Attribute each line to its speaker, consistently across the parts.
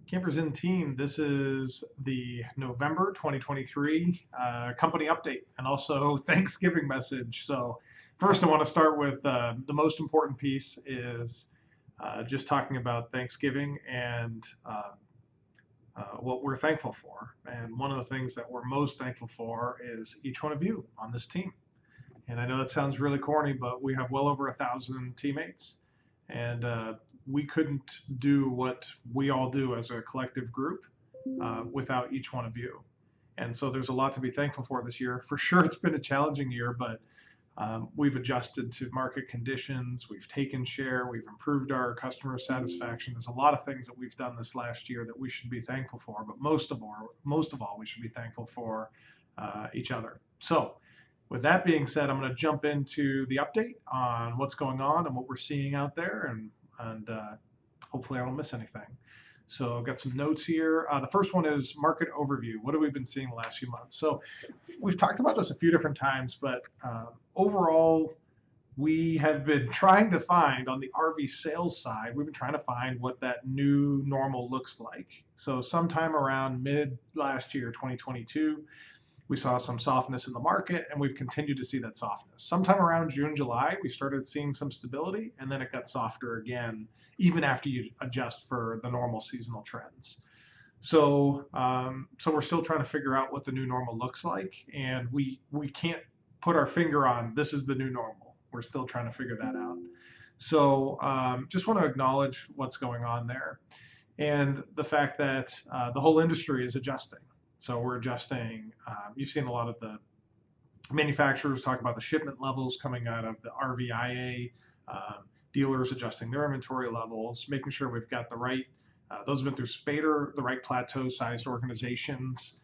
Speaker 1: Campers in Team, this is the November 2023 company update and also Thanksgiving message. So, first, I want to start with the most important piece is just talking about Thanksgiving and what we're thankful for. And one of the things that we're most thankful for is each one of you on this team. And I know that sounds really corny, but we have well over 1,000 teammates. And we couldn't do what we all do as a collective group without each one of you. And so there's a lot to be thankful for this year. For sure, it's been a challenging year, but we've adjusted to market conditions. We've taken share. We've improved our customer satisfaction. There's a lot of things that we've done this last year that we should be thankful for. But most of all, we should be thankful for each other. So, with that being said, I'm going to jump into the update on what's going on and what we're seeing out there, and hopefully I don't miss anything. So I've got some notes here. The first one is market overview. What have we been seeing the last few months? So we've talked about this a few different times, but overall, we have been trying to find on the RV sales side, we've been trying to find what that new normal looks like. So sometime around mid last year, 2022, we saw some softness in the market, and we've continued to see that softness. Sometime around June, July, we started seeing some stability, and then it got softer again, even after you adjust for the normal seasonal trends. So we're still trying to figure out what the new normal looks like, and we can't put our finger on this is the new normal. We're still trying to figure that out. So just want to acknowledge what's going on there, and the fact that the whole industry is adjusting. So we're adjusting. You've seen a lot of the manufacturers talk about the shipment levels coming out of the RVIA, dealers adjusting their inventory levels, making sure we've got the right, those have been through Spader, the right plateau-sized organizations,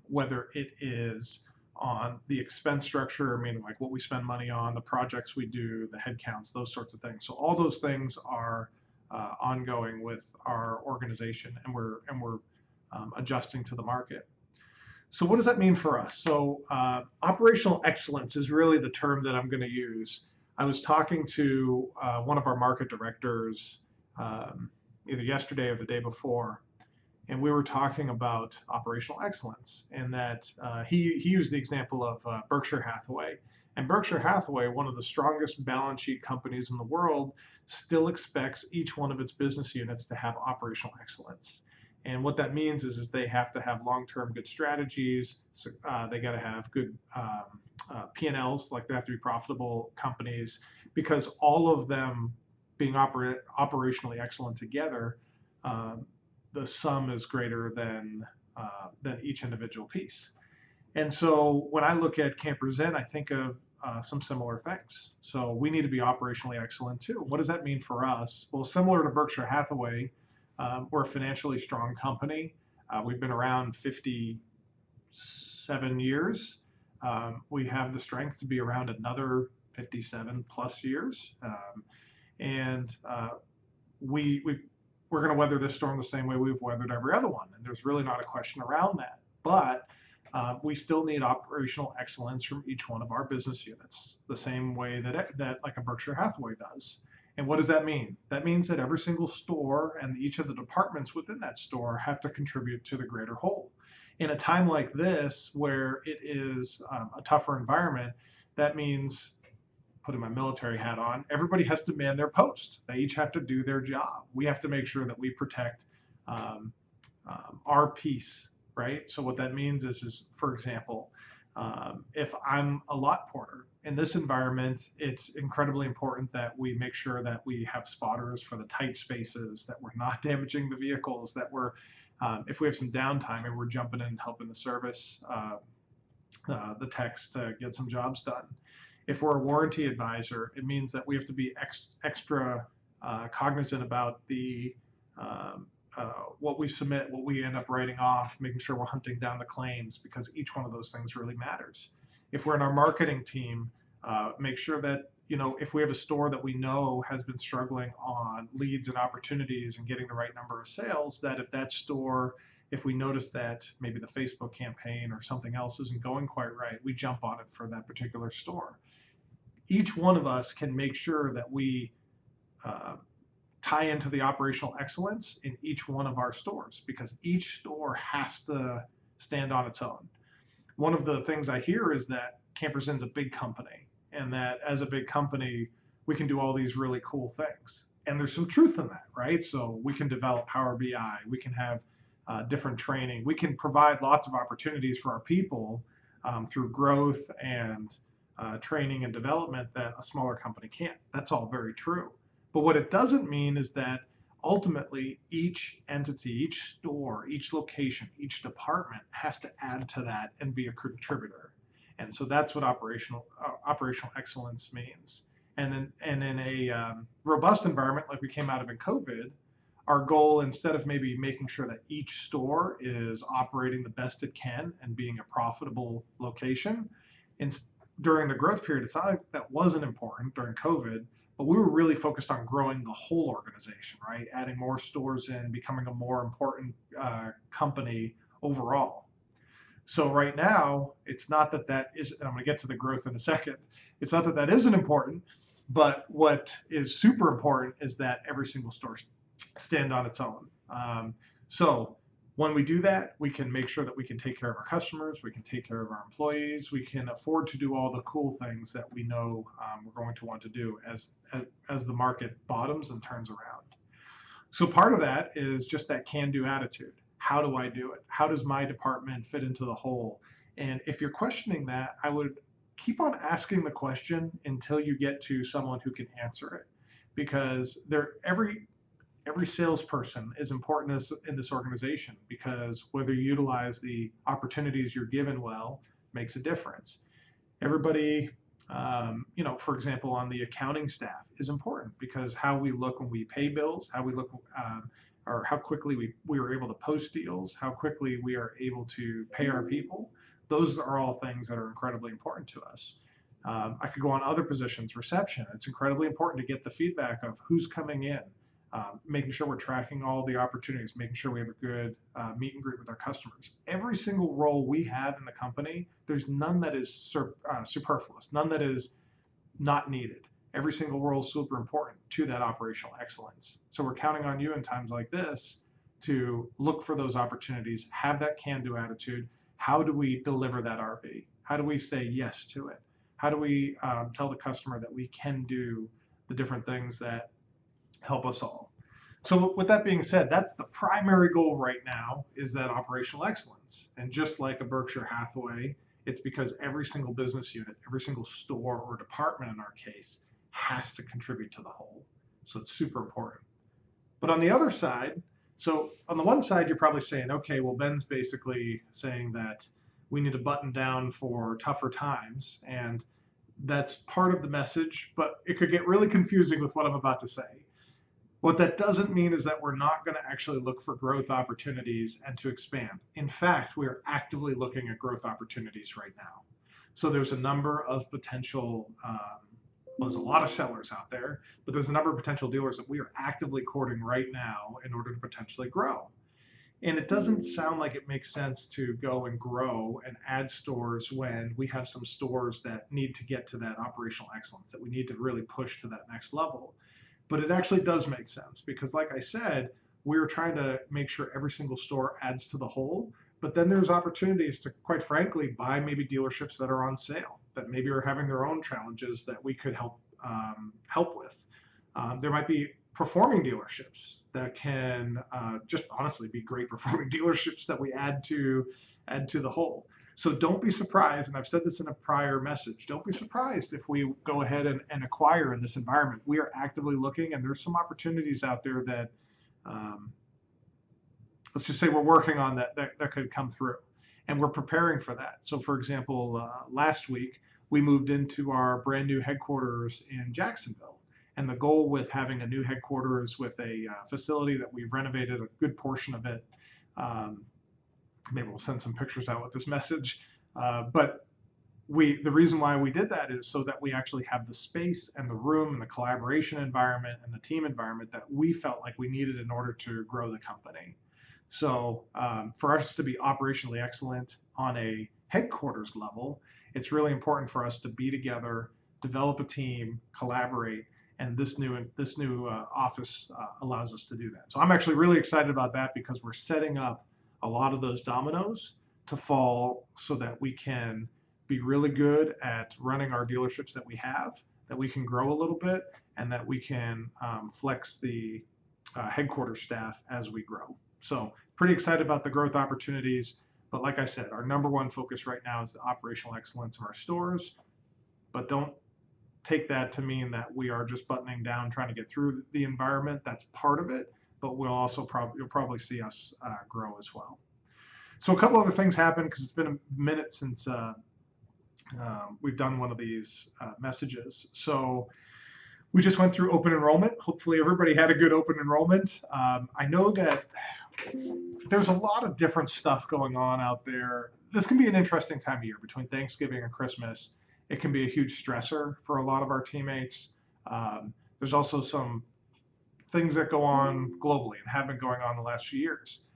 Speaker 1: whether it is on the expense structure, meaning like what we spend money on, the projects we do, the headcounts, those sorts of things. So all those things are ongoing with our organization, and we're adjusting to the market. So what does that mean for us? So operational excellence is really the term that I'm going to use. I was talking to one of our market directors either yesterday or the day before, and we were talking about operational excellence, and that he used the example of Berkshire Hathaway. And Berkshire Hathaway, one of the strongest balance sheet companies in the world, still expects each one of its business units to have operational excellence. And what that means is they have to have long-term good strategies. So, they got to have good P&Ls, like they have to be profitable companies, because all of them being operationally excellent together, the sum is greater than each individual piece. And so when I look at Campers Inn, I think of some similar things. So we need to be operationally excellent too. What does that mean for us? Well, similar to Berkshire Hathaway, we're a financially strong company. We've been around 57 years. We have the strength to be around another 57 plus years. And we're going to weather this storm the same way we've weathered every other one. And there's really not a question around that. But we still need operational excellence from each one of our business units, the same way that like a Berkshire Hathaway does. And what does that mean? That means that every single store and each of the departments within that store have to contribute to the greater whole. In a time like this, where it is a tougher environment, that means, putting my military hat on, everybody has to man their post. They each have to do their job. We have to make sure that we protect our piece, right? So what that means is for example, if I'm a lot porter, in this environment, it's incredibly important that we make sure that we have spotters for the tight spaces, that we're not damaging the vehicles, that we're, if we have some downtime and we're jumping in and helping the service, the techs to get some jobs done. If we're a warranty advisor, it means that we have to be extra cognizant about the what we submit, what we end up writing off, making sure we're hunting down the claims, because each one of those things really matters. If we're in our marketing team, make sure that, if we have a store that we know has been struggling on leads and opportunities and getting the right number of sales, that if we notice that maybe the Facebook campaign or something else isn't going quite right, we jump on it for that particular store. Each one of us can make sure that we tie into the operational excellence in each one of our stores, because each store has to stand on its own. One of the things I hear is that Campers Inn's a big company, and that as a big company, we can do all these really cool things. And there's some truth in that, right? So we can develop Power BI, we can have different training, we can provide lots of opportunities for our people through growth and training and development that a smaller company can't. That's all very true. But what it doesn't mean is that ultimately each entity, each store, each location, each department has to add to that and be a contributor. And so that's what operational excellence means. And in a robust environment like we came out of in COVID, our goal, instead of maybe making sure that each store is operating the best it can and being a profitable location, during the growth period, it's not like that wasn't important during COVID, but we were really focused on growing the whole organization, right? Adding more stores in, becoming a more important company overall. So right now, it's not that that is, and I'm going to get to the growth in a second. It's not that that isn't important, but what is super important is that every single store stand on its own. So when we do that, we can make sure that we can take care of our customers, we can take care of our employees, we can afford to do all the cool things that we know we're going to want to do as the market bottoms and turns around. So part of that is just that can-do attitude. How do I do it? How does my department fit into the whole? And if you're questioning that, I would keep on asking the question until you get to someone who can answer it, because every salesperson is important in this organization, because whether you utilize the opportunities you're given well makes a difference. Everybody, for example, on the accounting staff is important, because how we look when we pay bills, how we look, or how quickly we are able to post deals, how quickly we are able to pay our people, those are all things that are incredibly important to us. I could go on other positions, reception. It's incredibly important to get the feedback of who's coming in, making sure we're tracking all the opportunities, making sure we have a good meet and greet with our customers. Every single role we have in the company, there's none that is superfluous, none that is not needed. Every single role is super important to that operational excellence. So we're counting on you in times like this to look for those opportunities, have that can-do attitude. How do we deliver that RV? How do we say yes to it? How do we tell the customer that we can do the different things that help us all? So with that being said, that's the primary goal right now, is that operational excellence. And just like a Berkshire Hathaway, it's because every single business unit, every single store or department in our case, has to contribute to the whole. So it's super important. But on the other side, so on the one side, you're probably saying, okay, well, Ben's basically saying that we need to button down for tougher times. And that's part of the message, but it could get really confusing with what I'm about to say. What that doesn't mean is that we're not going to actually look for growth opportunities and to expand. In fact, we are actively looking at growth opportunities right now. So there's a number of potential, there's a lot of sellers out there, but there's a number of potential dealers that we are actively courting right now in order to potentially grow. And it doesn't sound like it makes sense to go and grow and add stores when we have some stores that need to get to that operational excellence, that we need to really push to that next level. But it actually does make sense, because like I said, we're trying to make sure every single store adds to the whole, but then there's opportunities to, quite frankly, buy maybe dealerships that are on sale, that maybe are having their own challenges that we could help with. There might be performing dealerships that can just honestly be great performing dealerships that we add to the whole. So don't be surprised, and I've said this in a prior message, don't be surprised if we go ahead and acquire in this environment. We are actively looking, and there's some opportunities out there that, let's just say we're working on that could come through, and we're preparing for that. So for example, last week, we moved into our brand new headquarters in Jacksonville. And the goal with having a new headquarters with a facility that we've renovated a good portion of it, maybe we'll send some pictures out with this message, but the reason why we did that is so that we actually have the space and the room and the collaboration environment and the team environment that we felt like we needed in order to grow the company. So for us to be operationally excellent on a headquarters level, it's really important for us to be together, develop a team, collaborate, and this new office allows us to do that. So I'm actually really excited about that because we're setting up a lot of those dominoes to fall so that we can be really good at running our dealerships that we have, that we can grow a little bit, and that we can flex the headquarters staff as we grow. So pretty excited about the growth opportunities. But like I said, our number one focus right now is the operational excellence of our stores. But don't take that to mean that we are just buttoning down trying to get through the environment. That's part of it, but you'll probably see us grow as well. So a couple other things happened because it's been a minute since we've done one of these messages. So we just went through open enrollment. Hopefully everybody had a good open enrollment. I know that there's a lot of different stuff going on out there. This can be an interesting time of year between Thanksgiving and Christmas. It can be a huge stressor for a lot of our teammates. There's also some things that go on globally and have been going on the last few years.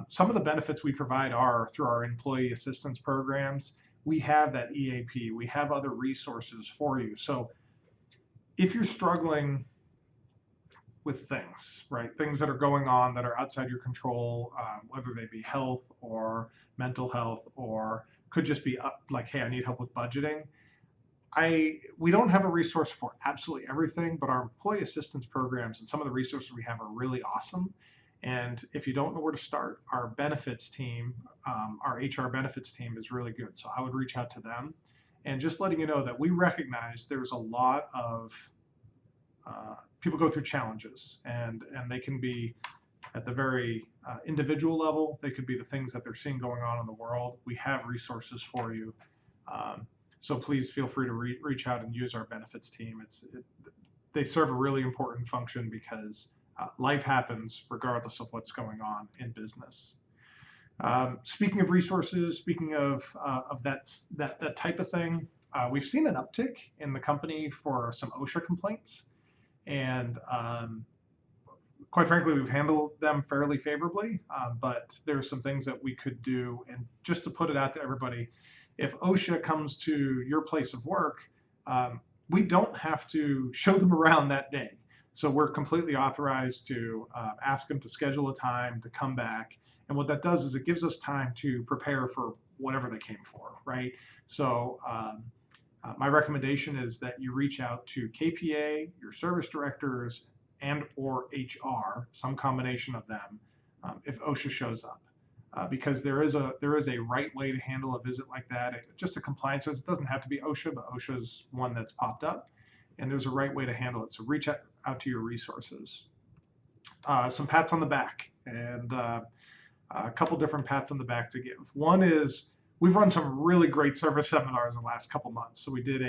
Speaker 1: Some of the benefits we provide are through our employee assistance programs. We have that EAP. We have other resources for you. So if you're struggling with things, right, things that are going on that are outside your control, whether they be health or mental health, or could just be like, hey, I need help with budgeting. We don't have a resource for absolutely everything, but our employee assistance programs and some of the resources we have are really awesome. And if you don't know where to start, our benefits team, our HR benefits team is really good. So I would reach out to them. And just letting you know that we recognize there's a lot of people go through challenges, and they can be at the very individual level. They could be the things that they're seeing going on in the world. We have resources for you. So please feel free to reach out and use our benefits team. They serve a really important function because life happens regardless of what's going on in business. Speaking of resources, speaking of that type of thing, we've seen an uptick in the company for some OSHA complaints, and quite frankly, we've handled them fairly favorably, but there's some things that we could do. And just to put it out to everybody, if OSHA comes to your place of work, we don't have to show them around that day. So we're completely authorized to ask them to schedule a time to come back. And what that does is it gives us time to prepare for whatever they came for, right? So my recommendation is that you reach out to KPA, your service directors, and or HR, some combination of them, if OSHA shows up. Because there is a right way to handle a visit like that. Just a compliance visit. It doesn't have to be OSHA, but OSHA is one that's popped up, and there's a right way to handle it. So reach out to your resources. Some pats on the back, and a couple different pats on the back to give. One is we've run some really great service seminars in the last couple months. So we did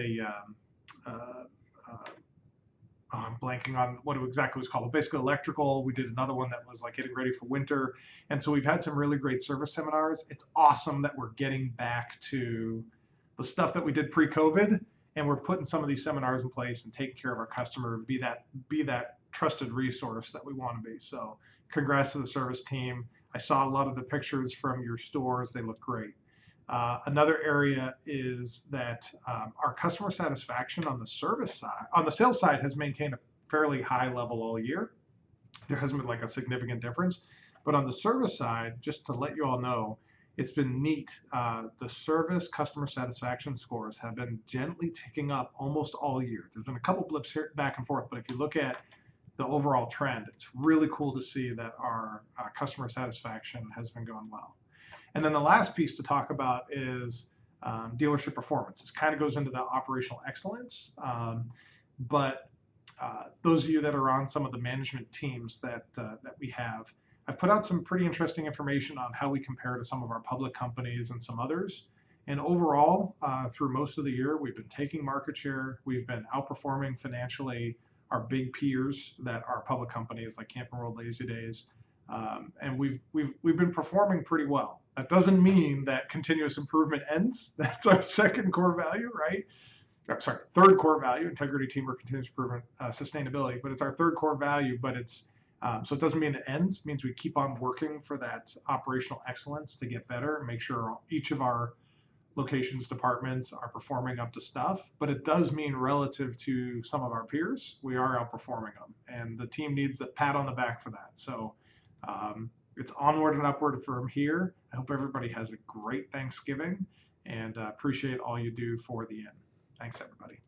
Speaker 1: I'm blanking on what it exactly was called, but basically electrical. We did another one that was like getting ready for winter. And so we've had some really great service seminars. It's awesome that we're getting back to the stuff that we did pre-COVID, and we're putting some of these seminars in place and taking care of our customer, be that trusted resource that we want to be. So congrats to the service team. I saw a lot of the pictures from your stores. They look great. Another area is that our customer satisfaction on the sales side has maintained a fairly high level all year. There hasn't been like a significant difference, but on the service side, just to let you all know, it's been neat. The service customer satisfaction scores have been gently ticking up almost all year. There's been a couple blips here back and forth, but if you look at the overall trend, it's really cool to see that our customer satisfaction has been going well. And then the last piece to talk about is dealership performance. This kind of goes into the operational excellence, but those of you that are on some of the management teams that we have, I've put out some pretty interesting information on how we compare to some of our public companies and some others. And overall, through most of the year, we've been taking market share. We've been outperforming financially our big peers that are public companies like Camping World, Lazy Days. And we've been performing pretty well. That doesn't mean that continuous improvement ends. That's our second core value, right? Third core value: integrity, teamwork, continuous improvement, sustainability. But it's our third core value. But it's so it doesn't mean it ends. It means we keep on working for that operational excellence to get better and make sure each of our locations departments are performing up to stuff, but it does mean relative to some of our peers, we are outperforming them, and the team needs a pat on the back for that. So it's onward and upward from here. I hope everybody has a great Thanksgiving, and appreciate all you do for the inn. Thanks, everybody.